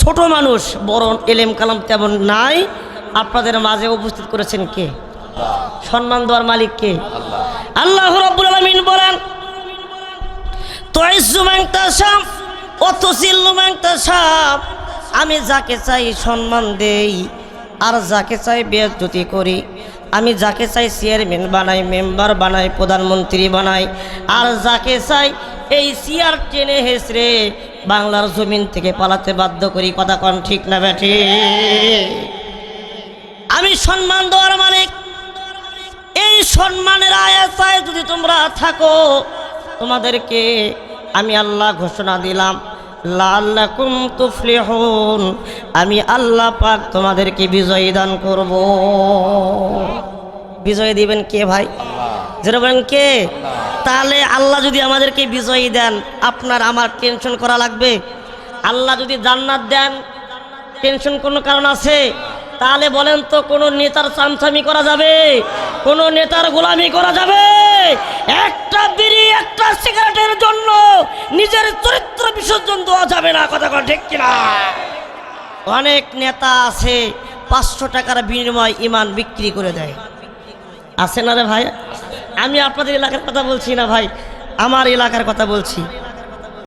ছোট মানুষ, বড় এলেম কালাম তেমন নাই, আপনাদের মাঝে উপস্থিত করেছেন কে? সম্মান দেওয়ার মালিক কে? আল্লাহ রাব্বুল আলামিন বলেন, তুইজ্জু মান তাশা ওয়া তুযিল্লু মান তাশা, আমি যাকে চাই সম্মান দেই আর যাকে চাই বেইজ্জতি করি। আমি যাকে চাই চেয়ারম্যান বানাই, মেম্বার বানাই, প্রধানমন্ত্রী বানাই, আর যাকে চাই এই চেয়ার টেনে হেসড়ে বাংলার জমিন থেকে পালাতে বাধ্য করি। কথা কোন ঠিক না বেঠি? আমি সম্মান দেওয়ার মালিক। এই সম্মানের আয়াতায় যদি তোমরা থাকো, তোমাদেরকে আমি আল্লাহ ঘোষণা দিলাম, লাআল্লাকুম তুফলিহুন, আমি আল্লাহ পাক তোমাদেরকে বিজয় দান করব। বিজয় দিবেন কে ভাই? যারা বলেন কে? তাহলে আল্লাহ যদি আমাদেরকে বিজয়ী দেন, আপনার আমার টেনশন করা লাগবে? আল্লাহ যদি জান্নাত দেন, টেনশন কোনো কারণ আছে? তাহলে বলেন তো, কোনো নেতার চামচামি করা যাবে? কোনো নেতার গোলামি করা যাবে? একটা বিড়ি, একটা সিগারেটের জন্য নিজের চরিত্র বিসর্জন দেওয়া যাবে না। কথা কথা ঠিক কিনা? অনেক নেতা আছে 500 টাকার বিনিময়ে ইমান বিক্রি করে দেয়, আছে না রে ভাই? আমি আপনাদের এলাকার কথা বলছি না ভাই, আমার এলাকার কথা বলছি।